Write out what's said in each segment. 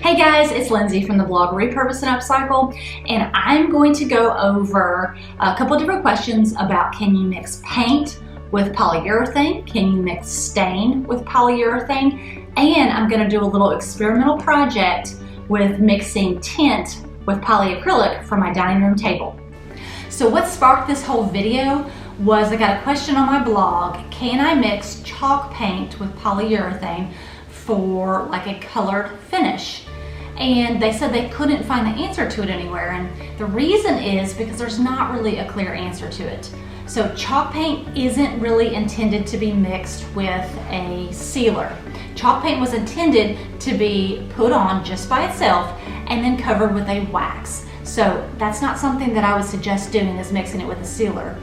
Hey guys, it's Lindsay from the blog Repurpose and Upcycle, and I'm going to go over a couple of different questions about can you mix paint with polyurethane, can you mix stain with polyurethane, and I'm going to do a little experimental project with mixing tint with polyacrylic for my dining room table. So what sparked this whole video was I got a question on my blog, can I mix chalk paint with polyurethane for like a colored finish? And they said they couldn't find the answer to it anywhere, and the reason is because there's not really a clear answer to it. So chalk paint isn't really intended to be mixed with a sealer. Chalk paint was intended to be put on just by itself and then covered with a wax. So that's not something that I would suggest doing, is mixing it with a sealer.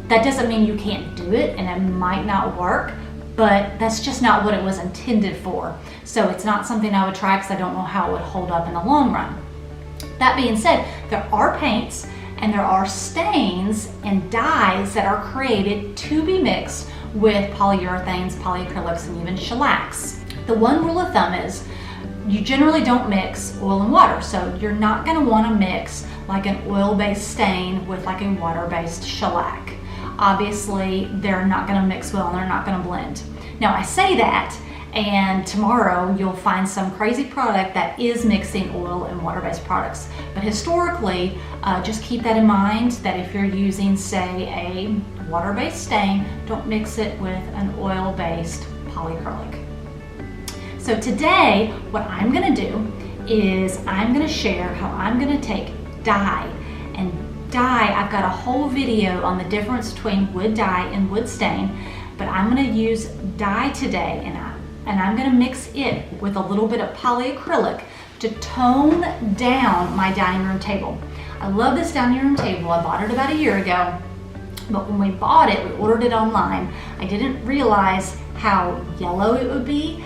That doesn't mean you can't do it and it might not work, but that's just not what it was intended for. So it's not something I would try because I don't know how it would hold up in the long run. That being said, there are paints and there are stains and dyes that are created to be mixed with polyurethanes, polyacrylics, and even shellacs. The one rule of thumb is you generally don't mix oil and water. So you're not going to want to mix like an oil-based stain with like a water-based shellac. Obviously, they're not going to mix well and they're not going to blend. Now, I say that, and tomorrow you'll find some crazy product that is mixing oil and water-based products. But historically, just keep that in mind, that if you're using, say, a water-based stain, don't mix it with an oil-based polyacrylic. So today, what I'm going to do is I'm going to share how I'm going to take dye. And dye, I've got a whole video on the difference between wood dye and wood stain, but I'm going to use dye today, and I'm going to mix it with a little bit of polyacrylic to tone down my dining room table. I love this dining room table. I bought it about a year ago, but when we bought it, we ordered it online. I didn't realize how yellow it would be.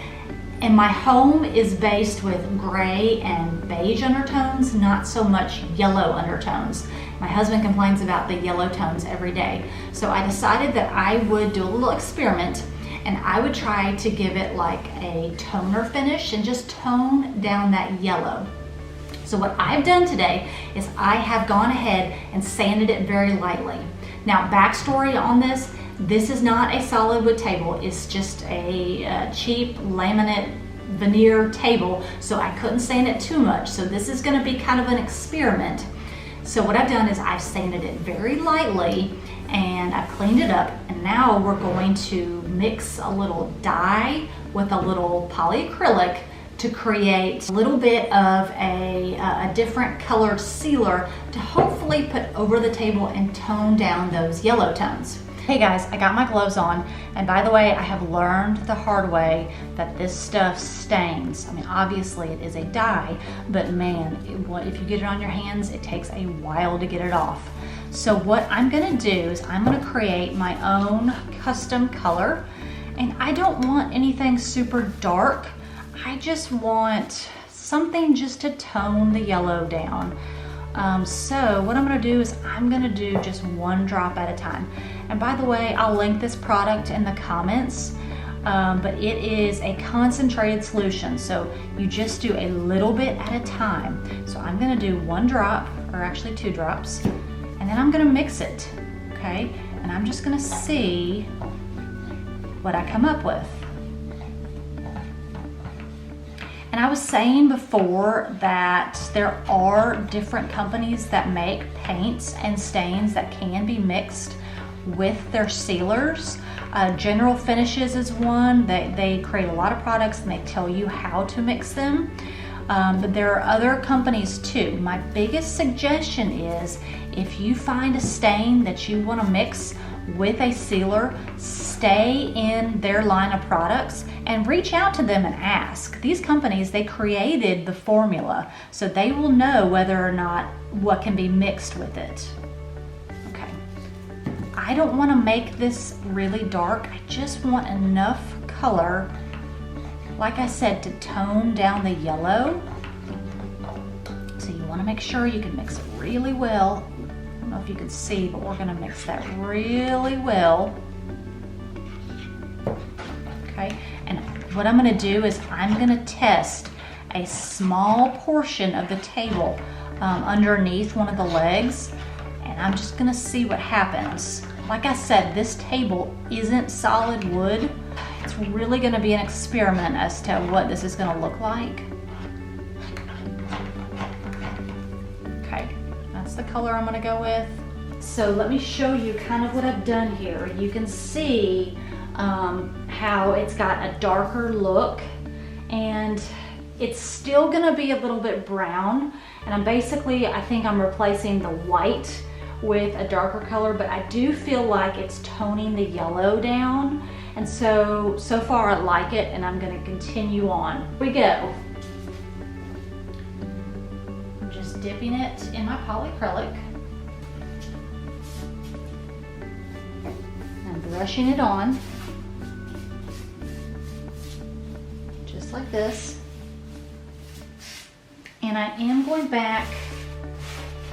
And my home is based with gray and beige undertones, not so much yellow undertones. My husband complains about the yellow tones every day. So I decided that I would do a little experiment and I would try to give it like a toner finish and just tone down that yellow. So what I've done today is I have gone ahead and sanded it very lightly. Now, backstory on this, this is not a solid wood table. It's just a cheap laminate veneer table, so I couldn't sand it too much. So this is going to be kind of an experiment. So what I've done is I've sanded it very lightly and I've cleaned it up, and now we're going to mix a little dye with a little polyacrylic to create a little bit of a different colored sealer to hopefully put over the table and tone down those yellow tones. Hey guys, I got my gloves on, and by the way, I have learned the hard way that this stuff stains. I mean, obviously it is a dye, but man, if you get it on your hands, it takes a while to get it off. So what I'm gonna do is I'm gonna create my own custom color, and I don't want anything super dark. I just want something just to tone the yellow down. So what I'm going to do is I'm going to do just one drop at a time. And by the way, I'll link this product in the comments, but it is a concentrated solution. So you just do a little bit at a time. So I'm going to do one drop, or actually two drops, and then I'm going to mix it, okay? And I'm just going to see what I come up with. And I was saying before that there are different companies that make paints and stains that can be mixed with their sealers. General Finishes is one. They create a lot of products and they tell you how to mix them. But there are other companies too. My biggest suggestion is if you find a stain that you want to mix with a sealer, stay in their line of products and reach out to them and ask. These companies, they created the formula, so they will know whether or not what can be mixed with it. Okay, I don't want to make this really dark. I just want enough color, like I said, to tone down the yellow. So you want to make sure you can mix it really well. I don't know if you can see, but we're going to mix that really well. Okay, and what I'm going to do is I'm going to test a small portion of the table underneath one of the legs, and I'm just gonna see what happens. Like I said, this table isn't solid wood. It's really gonna be an experiment as to what this is gonna look like. Okay, that's the color I'm gonna go with. So let me show you kind of what I've done here. You can see how it's got a darker look, and it's still gonna be a little bit brown. And I think I'm replacing the white with a darker color, but I do feel like it's toning the yellow down. And so far I like it, and I'm gonna continue on. Here we go. I'm just dipping it in my polycrylic and brushing it on, just like this. And I am going back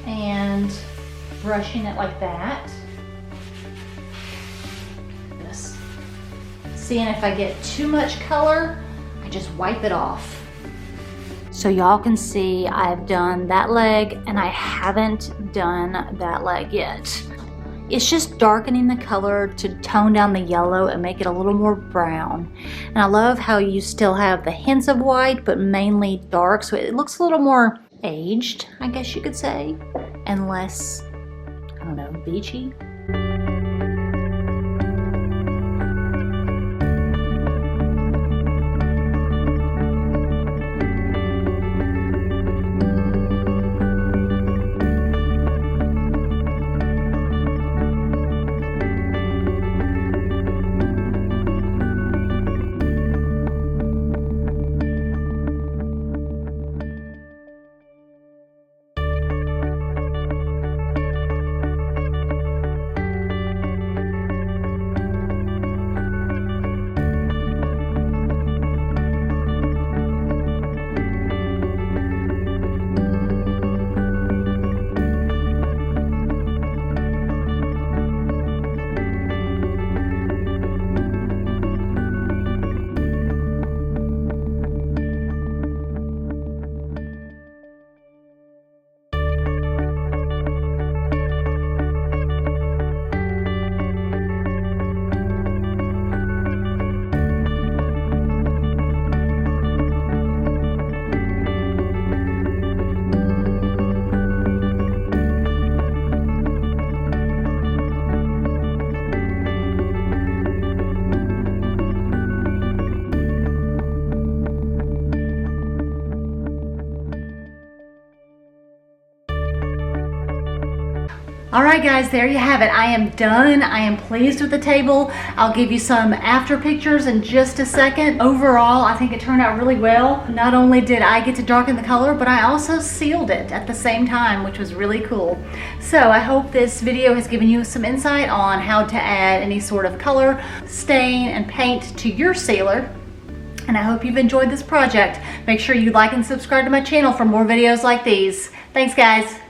and brushing it like that. This. Seeing if I get too much color, I just wipe it off. So y'all can see I've done that leg and I haven't done that leg yet. It's just darkening the color to tone down the yellow and make it a little more brown. And I love how you still have the hints of white, but mainly dark, so it looks a little more aged, I guess you could say, and less, I don't know, beachy. All right guys, there you have it. I am done. I am pleased with the table. I'll give you some after pictures in just a second. Overall, I think it turned out really well. Not only did I get to darken the color, but I also sealed it at the same time, which was really cool. So I hope this video has given you some insight on how to add any sort of color, stain, and paint to your sealer. And I hope you've enjoyed this project. Make sure you like and subscribe to my channel for more videos like these. Thanks guys.